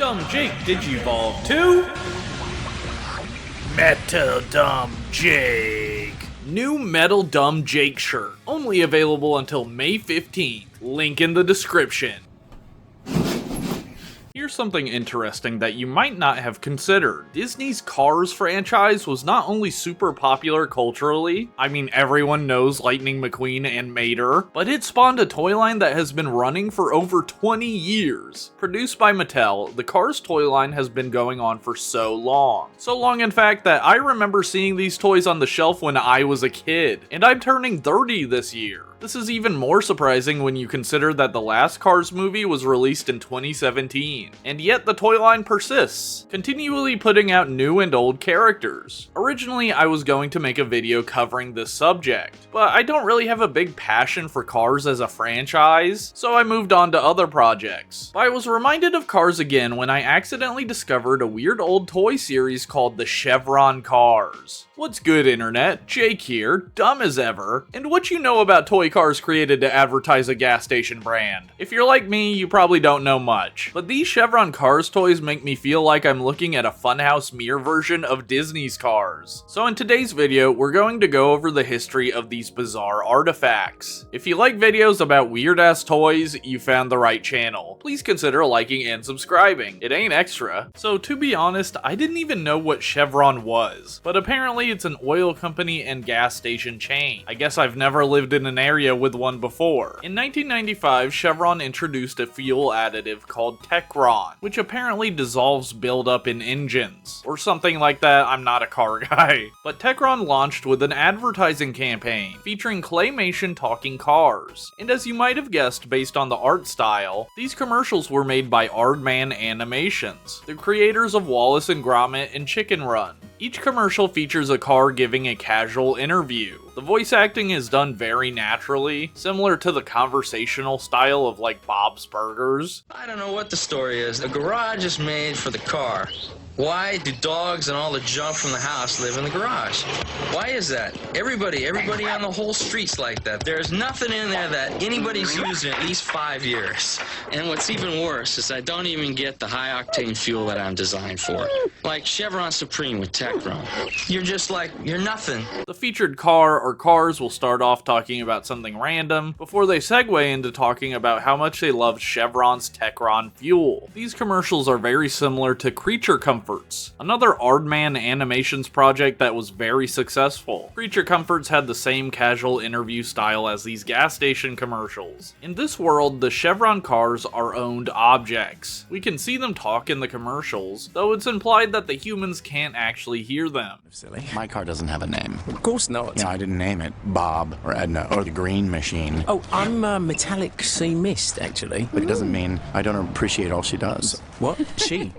Dumb Jake Digivolve to Metal Dumb Jake. New Metal Dumb Jake shirt, only available until May 15th. Link in the description. Here's something interesting that you might not have considered. Disney's Cars franchise was not only super popular culturally, I mean everyone knows Lightning McQueen and Mater, but it spawned a toy line that has been running for over 20 years. Produced by Mattel, the Cars toy line has been going on for so long. So long in fact that I remember seeing these toys on the shelf when I was a kid, and I'm turning 30 this year. This is even more surprising when you consider that the last Cars movie was released in 2017, and yet the toy line persists, continually putting out new and old characters. Originally, I was going to make a video covering this subject, but I don't really have a big passion for Cars as a franchise, so I moved on to other projects. But I was reminded of Cars again when I accidentally discovered a weird old toy series called the Chevron Cars. What's good, internet? Jake here, dumb as ever, and what you know about toy cars created to advertise a gas station brand. If you're like me, you probably don't know much, but these Chevron Cars toys make me feel like I'm looking at a Funhouse mirror version of Disney's Cars. So in today's video, we're going to go over the history of these bizarre artifacts. If you like videos about weird-ass toys, you found the right channel. Please consider liking and subscribing. It ain't extra. So to be honest, I didn't even know what Chevron was, but apparently it's an oil company and gas station chain. I guess I've never lived in an area with one before. In 1995, Chevron introduced a fuel additive called Techron, which apparently dissolves buildup in engines, or something like that. I'm not a car guy. But Techron launched with an advertising campaign featuring claymation talking cars. And as you might have guessed based on the art style, these commercials were made by Aardman Animations, the creators of Wallace and Gromit and Chicken Run. Each commercial features a car giving a casual interview. The voice acting is done very naturally, similar to the conversational style of like Bob's Burgers. I don't know what the story is. The garage is made for the car. Why do dogs and all the junk from the house live in the garage? Why is that? Everybody on the whole street's like that. There's nothing in there that anybody's used in at least 5 years. And what's even worse is I don't even get the high-octane fuel that I'm designed for. Like Chevron Supreme with Techron. You're just like, you're nothing. The featured car or cars will start off talking about something random, before they segue into talking about how much they love Chevron's Techron fuel. These commercials are very similar to Creature Comforts, another Aardman Animations project that was very successful. Creature Comforts had the same casual interview style as these gas station commercials. In this world, the Chevron cars are owned objects. We can see them talk in the commercials, though it's implied that the humans can't actually hear them. Silly. My car doesn't have a name. Of course not. Yeah, I didn't name it Bob or Edna or the Green Machine. Oh, I'm Metallic Sea Mist, actually. But it doesn't mean I don't appreciate all she does. What? She?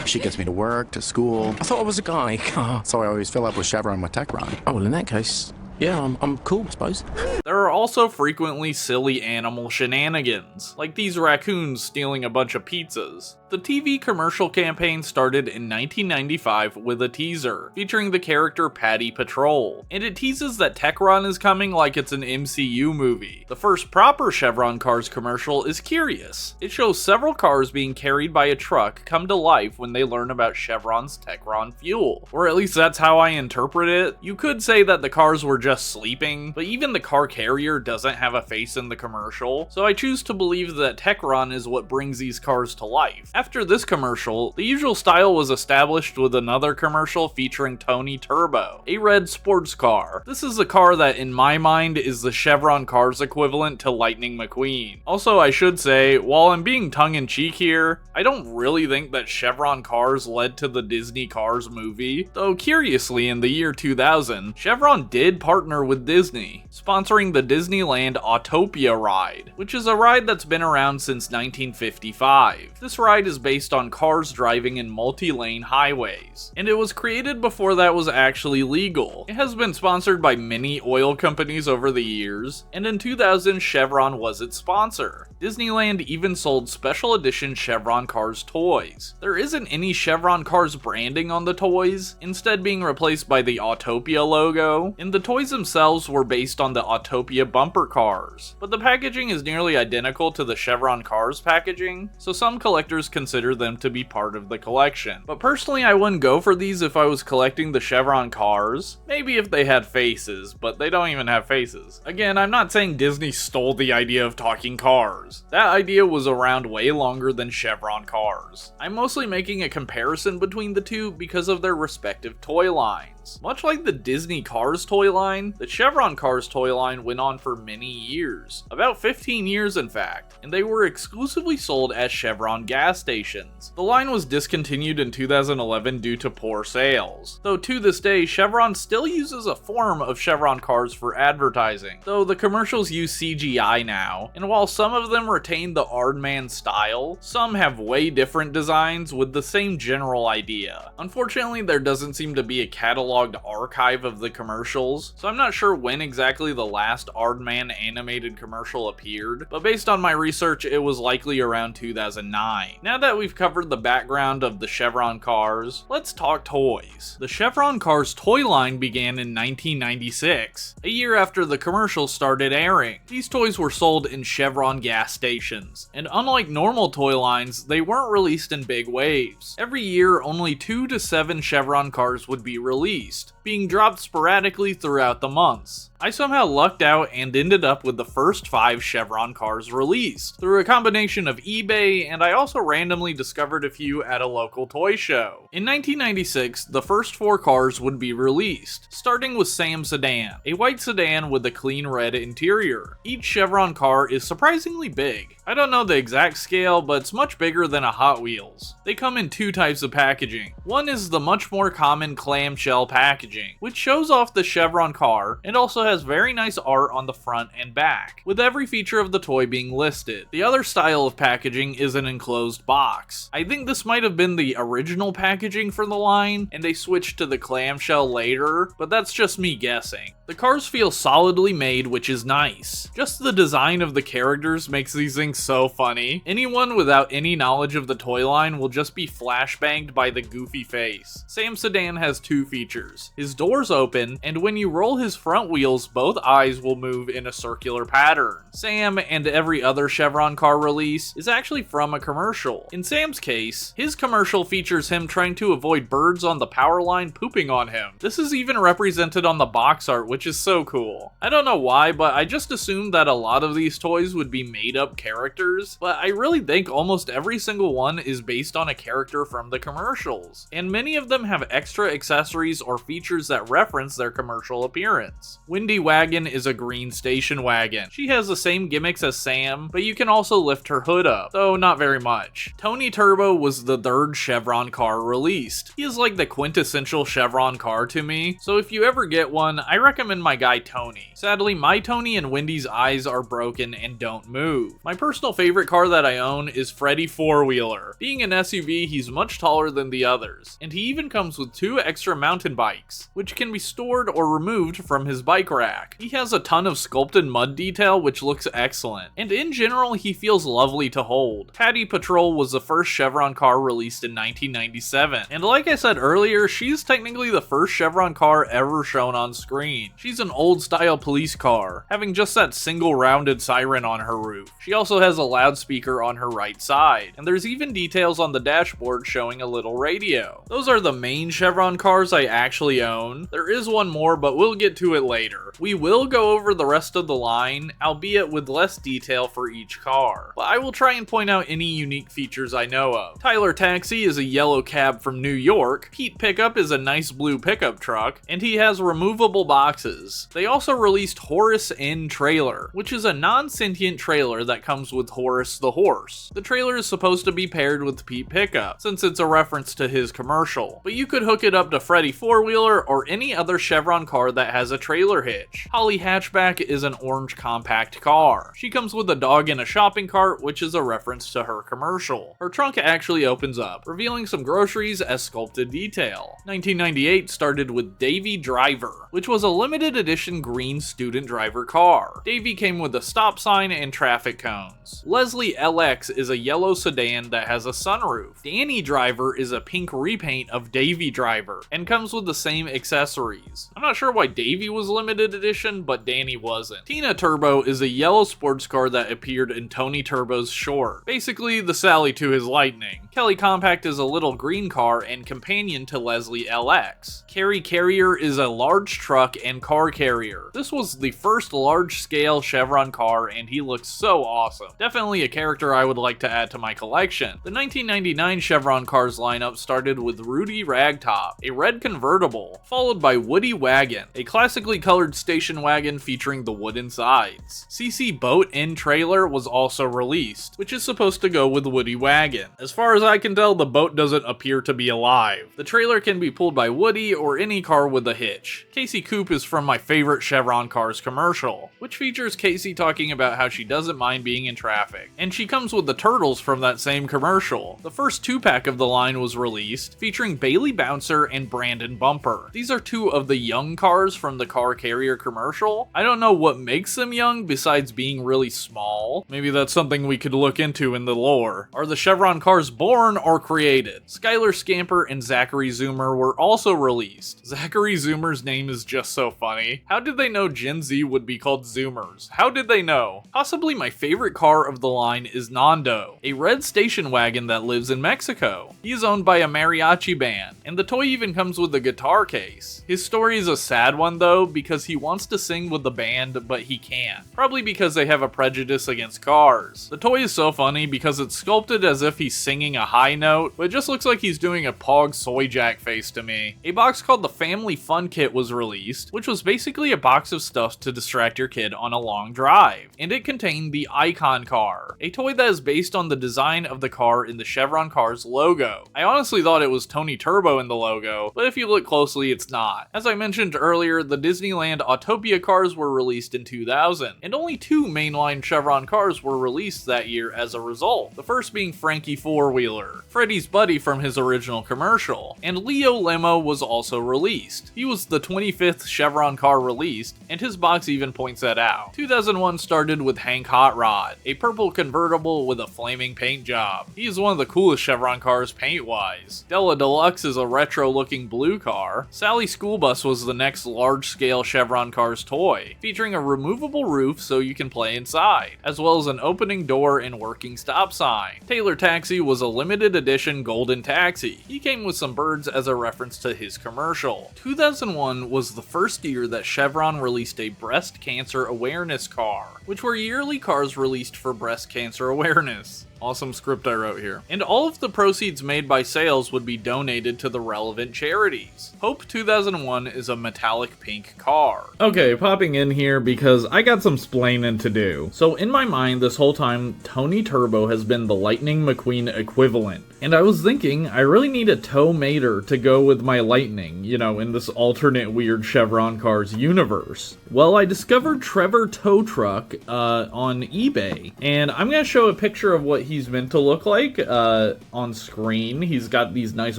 She gets me to work, to school. I thought I was a guy. So I always fill up with Chevron with Techron. Oh, well, in that case, yeah, I'm cool, I suppose. There are also frequently silly animal shenanigans, like these raccoons stealing a bunch of pizzas. The TV commercial campaign started in 1995 with a teaser, featuring the character Patty Patrol, and it teases that Techron is coming like it's an MCU movie. The first proper Chevron Cars commercial is curious. It shows several cars being carried by a truck come to life when they learn about Chevron's Techron fuel. Or at least that's how I interpret it. You could say that the cars were just sleeping, but even the car carrier doesn't have a face in the commercial, so I choose to believe that Techron is what brings these cars to life. After this commercial, the usual style was established with another commercial featuring Tony Turbo, a red sports car. This is a car that in my mind is the Chevron Cars equivalent to Lightning McQueen. Also, I should say, while I'm being tongue-in-cheek here, I don't really think that Chevron Cars led to the Disney Cars movie, though curiously in the year 2000, Chevron did partner with Disney, sponsoring the Disneyland Autopia ride, which is a ride that's been around since 1955. This ride is based on cars driving in multi-lane highways, and it was created before that was actually legal. It has been sponsored by many oil companies over the years, and in 2000 Chevron was its sponsor. Disneyland even sold special edition Chevron Cars toys. There isn't any Chevron Cars branding on the toys, instead being replaced by the Autopia logo, and the toys toys themselves were based on the Autopia bumper cars, but the packaging is nearly identical to the Chevron Cars packaging, so some collectors consider them to be part of the collection. But personally, I wouldn't go for these if I was collecting the Chevron Cars. Maybe if they had faces, but they don't even have faces. Again, I'm not saying Disney stole the idea of talking cars. That idea was around way longer than Chevron Cars. I'm mostly making a comparison between the two because of their respective toy lines. Much like the Disney Cars toy line, the Chevron Cars toy line went on for many years, about 15 years in fact, and they were exclusively sold at Chevron gas stations. The line was discontinued in 2011 due to poor sales, though to this day Chevron still uses a form of Chevron Cars for advertising, though the commercials use CGI now, and while some of them retain the Aardman style, some have way different designs with the same general idea. Unfortunately, there doesn't seem to be a cataloged archive of the commercials, so I'm not sure when exactly the last Aardman animated commercial appeared, but based on my research, it was likely around 2009. Now that we've covered the background of the Chevron Cars, let's talk toys. The Chevron Cars toy line began in 1996, a year after the commercials started airing. These toys were sold in Chevron gas stations, and unlike normal toy lines, they weren't released in big waves. Every year, only 2 to 7 Chevron Cars would be released, being dropped sporadically throughout the months. I somehow lucked out and ended up with the first 5 Chevron Cars released, through a combination of eBay, and I also randomly discovered a few at a local toy show. In 1996, the first 4 cars would be released, starting with Sam Sedan, a white sedan with a clean red interior. Each Chevron car is surprisingly big. I don't know the exact scale, but it's much bigger than a Hot Wheels. They come in 2 types of packaging. One is the much more common clamshell packaging, which shows off the Chevron car and also has very nice art on the front and back, with every feature of the toy being listed. The other style of packaging is an enclosed box. I think this might have been the original packaging for the line, and they switched to the clamshell later, but that's just me guessing. The cars feel solidly made, which is nice. Just the design of the characters makes these things so funny. Anyone without any knowledge of the toy line will just be flashbanged by the goofy face. Sam Sedan has 2 features. His doors open, and when you roll his front wheels, both eyes will move in a circular pattern. Sam, and every other Chevron car release, is actually from a commercial. In Sam's case, his commercial features him trying to avoid birds on the power line pooping on him. This is even represented on the box art, which is so cool. I don't know why, but I just assumed that a lot of these toys would be made up characters, but I really think almost every single one is based on a character from the commercials, and many of them have extra accessories or features that reference their commercial appearance. Wendy Wagon is a green station wagon. She has the same gimmicks as Sam, but you can also lift her hood up, though not very much. Tony Turbo was the 3rd Chevron car released. He is like the quintessential Chevron car to me, so if you ever get one, I recommend my guy Tony. Sadly, my Tony and Wendy's eyes are broken and don't move. My personal favorite car that I own is Freddy 4-wheeler. Being an SUV, he's much taller than the others, and he even comes with 2 extra mountain bikes, which can be stored or removed from his bike rack. He has a ton of sculpted mud detail, which looks excellent, and in general, he feels lovely to hold. Patty Patrol was the first Chevron car released in 1997, and like I said earlier, she's technically the first Chevron car ever shown on screen. She's an old-style police car, having just that single rounded siren on her roof. She also has a loudspeaker on her right side, and there's even details on the dashboard showing a little radio. Those are the main Chevron cars I actually own. There is one more, but we'll get to it later. We will go over the rest of the line, albeit with less detail for each car, but I will try and point out any unique features I know of. Tyler Taxi is a yellow cab from New York, Pete Pickup is a nice blue pickup truck, and he has removable boxes. They also released Horace N Trailer, which is a non-sentient trailer that comes with Horace the horse. The trailer is supposed to be paired with Pete Pickup, since it's a reference to his commercial, but you could hook it up to Freddy 4-wheeler or any other Chevron car that has a trailer hitch. Holly Hatchback is an orange compact car. She comes with a dog in a shopping cart, which is a reference to her commercial. Her trunk actually opens up, revealing some groceries as sculpted detail. 1998 started with Davy Driver, which was a limited limited edition green student driver car. Davy came with a stop sign and traffic cones. Leslie LX is a yellow sedan that has a sunroof. Danny Driver is a pink repaint of Davy Driver and comes with the same accessories. I'm not sure why Davy was limited edition, but Danny wasn't. Tina Turbo is a yellow sports car that appeared in Tony Turbo's Short. Basically, the Sally to his Lightning. Kelly Compact is a little green car and companion to Leslie LX. Carrie Carrier is a large truck and car carrier. This was the first large-scale Chevron car and he looks so awesome. Definitely a character I would like to add to my collection. The 1999 Chevron Cars lineup started with Rudy Ragtop, a red convertible, followed by Woody Wagon, a classically colored station wagon featuring the wooden sides. CC Boat and Trailer was also released, which is supposed to go with Woody Wagon. As far as I can tell, the boat doesn't appear to be alive. The trailer can be pulled by Woody or any car with a hitch. Casey Coupe is from my favorite Chevron Cars commercial, which features Casey talking about how she doesn't mind being in traffic. And she comes with the turtles from that same commercial. The first 2-pack of the line was released, featuring Bailey Bouncer and Brandon Bumper. These are 2 of the young cars from the car carrier commercial. I don't know what makes them young besides being really small. Maybe that's something we could look into in the lore. Are the Chevron Cars born or created? Skylar Scamper and Zachary Zoomer were also released. Zachary Zoomer's name is just so funny. How did they know Gen Z would be called Zoomers? How did they know? Possibly my favorite car of the line is Nando, a red station wagon that lives in Mexico. He is owned by a mariachi band, and the toy even comes with a guitar case. His story is a sad one though, because he wants to sing with the band, but he can't. Probably because they have a prejudice against cars. The toy is so funny because it's sculpted as if he's singing a high note, but it just looks like he's doing a Pog Soy Jack face to me. A box called the Family Fun Kit was released, which was basically a box of stuff to distract your kid on a long drive, and it contained the Icon car, a toy that is based on the design of the car in the Chevron Cars logo. I honestly thought it was Tony Turbo in the logo, but if you look closely, it's not. As I mentioned earlier, the Disneyland Autopia cars were released in 2000, and only 2 mainline Chevron cars were released that year as a result, the first being Frankie Four-Wheeler, Freddy's buddy from his original commercial, and Leo Lemo was also released. He was the 25th Chevron car released, and his box even points that out. 2001 started with Hank Hot Rod, a purple convertible with a flaming paint job. He is one of the coolest Chevron cars paint-wise. Della Deluxe is a retro-looking blue car. Sally School Bus was the next large-scale Chevron Cars toy, featuring a removable roof so you can play inside, as well as an opening door and working stop sign. Taylor Taxi was a limited edition golden taxi. He came with some birds as a reference to his commercial. 2001 was the first year that Chevron released a breast cancer awareness car, which were yearly cars released for breast cancer awareness. Awesome script I wrote here. And all of the proceeds made by sales would be donated to the relevant charities. Hope 2001 is a metallic pink car. Okay, popping in here because I got some splaining to do. So in my mind this whole time, Tony Turbo has been the Lightning McQueen equivalent. And I was thinking, I really need a tow mater to go with my Lightning, you know, in this alternate weird Chevron Cars universe. Well, I discovered Trevor Tow Truck on eBay, and I'm gonna show a picture of what he's meant to look like on screen. He's got these nice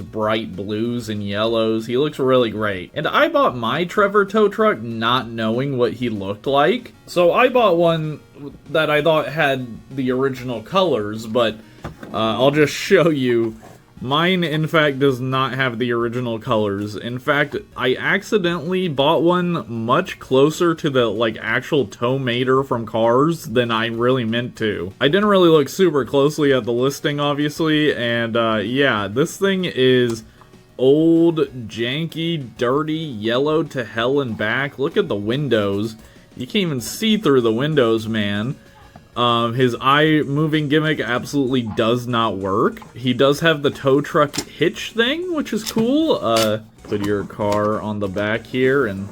bright blues and yellows. He looks really great. And I bought my Trevor Tow Truck not knowing what he looked like. So I bought one that I thought had the original colors, but I'll just show you. Mine, in fact, does not have the original colors. In fact, I accidentally bought one much closer to the, actual tow mater from Cars than I really meant to. I didn't really look super closely at the listing, obviously, and, yeah, this thing is old, janky, dirty, yellowed to hell and back. Look at the windows. You can't even see through the windows, man. His eye moving gimmick absolutely does not work. He does have the tow truck hitch thing, which is cool. Put your car on the back here and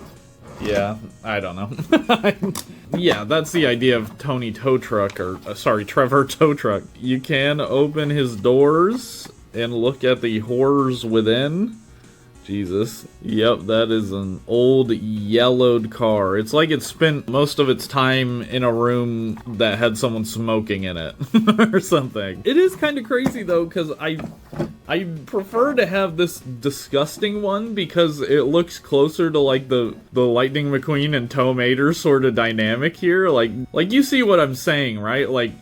yeah, I don't know. Yeah, that's the idea of Tony Tow Truck, or Trevor Tow Truck. You can open his doors and look at the horrors within. Jesus. Yep, that is an old yellowed car. It's like it spent most of its time in a room that had someone smoking in it or something. It is kind of crazy though, because I prefer to have this disgusting one because it looks closer to like the Lightning McQueen and Tow Mater sort of dynamic here. Like you see what I'm saying, right? Like,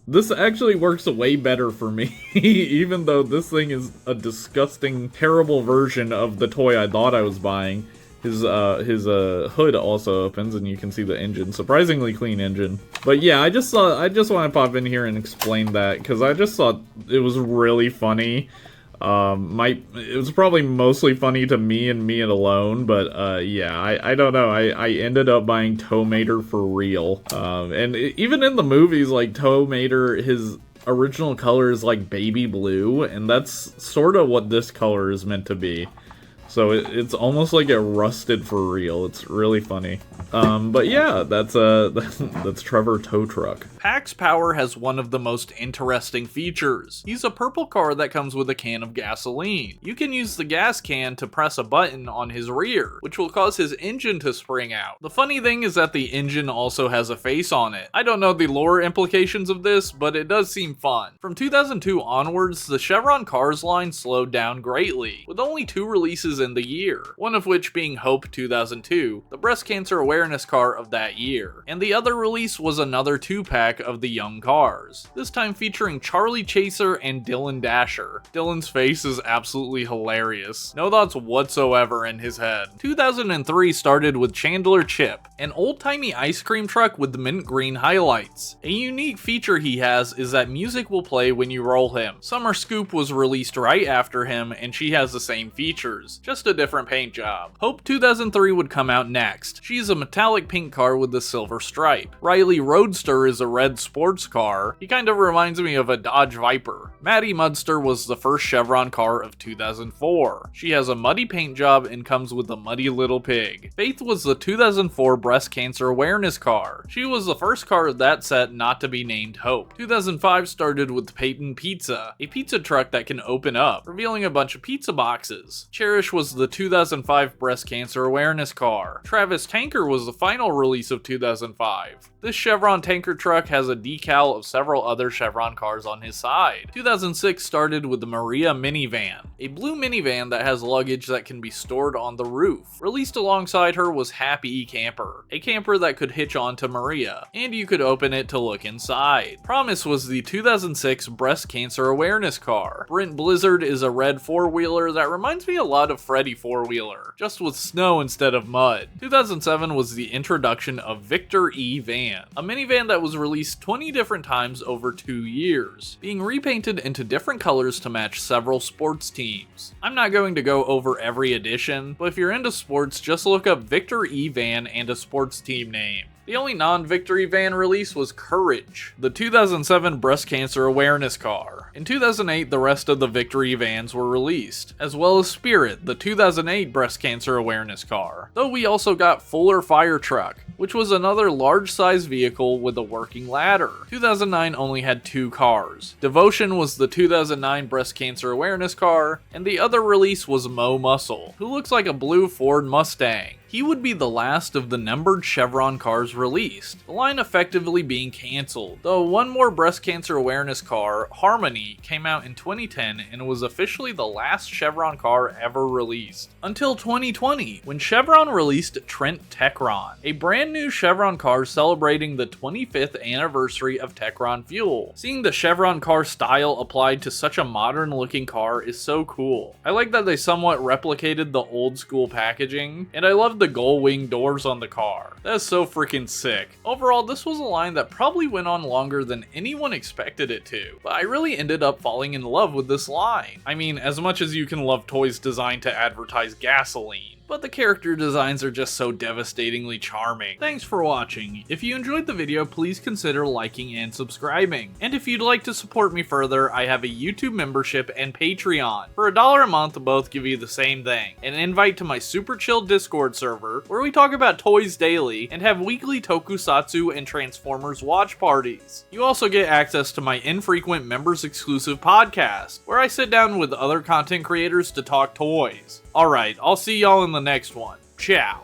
this actually works way better for me, even though this thing is a disgusting, terrible version of the toy I thought I was buying. His hood also opens and you can see the engine. Surprisingly clean engine. But yeah, I just want to pop in here and explain that because I just thought it was really funny. It was probably mostly funny to me and me alone, but yeah, I don't know. I ended up buying Tow Mater for real. And even in the movies, like Tow Mater, his original color is like baby blue, and that's sort of what this color is meant to be. So it's almost like it rusted for real. It's really funny. But yeah, that's Trevor Tow Truck. Pax Power has one of the most interesting features. He's a purple car that comes with a can of gasoline. You can use the gas can to press a button on his rear, which will cause his engine to spring out. The funny thing is that the engine also has a face on it. I don't know the lore implications of this, but it does seem fun. From 2002 onwards, the Chevron Cars line slowed down greatly, with only 2 releases in the year, one of which being Hope 2002, the breast cancer awareness car of that year, and the other release was another 2-pack of the Young Cars, this time featuring Charlie Chaser and Dylan Dasher. Dylan's face is absolutely hilarious, no thoughts whatsoever in his head. 2003 started with Chandler Chip, an old-timey ice cream truck with mint green highlights. A unique feature he has is that music will play when you roll him. Summer Scoop was released right after him, and she has the same features, just a different paint job. Hope 2003 would come out next. She's a metallic pink car with a silver stripe. Riley Roadster is a red sports car. He kind of reminds me of a Dodge Viper. Maddie Mudster was the first Chevron car of 2004. She has a muddy paint job and comes with a muddy little pig. Faith was the 2004 breast cancer awareness car. She was the first car of that set not to be named Hope. 2005 started with Peyton Pizza, a pizza truck that can open up, revealing a bunch of pizza boxes. Cherish was the 2005 breast cancer awareness car. Travis Tanker was the final release of 2005. This Chevron tanker truck has a decal of several other Chevron cars on his side. 2006 started with the Maria minivan, a blue minivan that has luggage that can be stored on the roof. Released alongside her was Happy Camper, a camper that could hitch onto Maria, and you could open it to look inside. Promise was the 2006 breast cancer awareness car. Brent Blizzard is a red 4-wheeler that reminds me a lot of Freddy 4-wheeler, just with snow instead of mud. 2007 was the introduction of Victor E van, a minivan that was released 20 different times over 2 years, being repainted into different colors to match several sports teams. I'm not going to go over every edition, but if you're into sports, just look up Victor E van and a sports team name. The only non-Victory van release was Courage, the 2007 breast cancer awareness car. In 2008, the rest of the Victory vans were released, as well as Spirit, the 2008 breast cancer awareness car. Though we also got Fuller Fire Truck, which was another large-size vehicle with a working ladder. 2009 only had 2 cars. Devotion was the 2009 breast cancer awareness car, and the other release was Mo Muscle, who looks like a blue Ford Mustang. He would be the last of the numbered Chevron cars released, the line effectively being cancelled, though one more breast cancer awareness car, Harmony, came out in 2010 and was officially the last Chevron car ever released. Until 2020, when Chevron released Trent Techron, a brand new Chevron car celebrating the 25th anniversary of Techron fuel. Seeing the Chevron car style applied to such a modern looking car is so cool. I like that they somewhat replicated the old school packaging, and I love the gull wing doors on the car. That is so freaking sick. Overall, this was a line that probably went on longer than anyone expected it to, but I really ended up falling in love with this line. I mean, as much as you can love toys designed to advertise gasoline, but the character designs are just so devastatingly charming. Thanks for watching. If you enjoyed the video, please consider liking and subscribing. And if you'd like to support me further, I have a YouTube membership and Patreon. For $1 a month, both give you the same thing: an invite to my super chill Discord server, where we talk about toys daily, and have weekly tokusatsu and Transformers watch parties. You also get access to my infrequent members exclusive podcast, where I sit down with other content creators to talk toys. Alright, I'll see y'all in the next one. Ciao.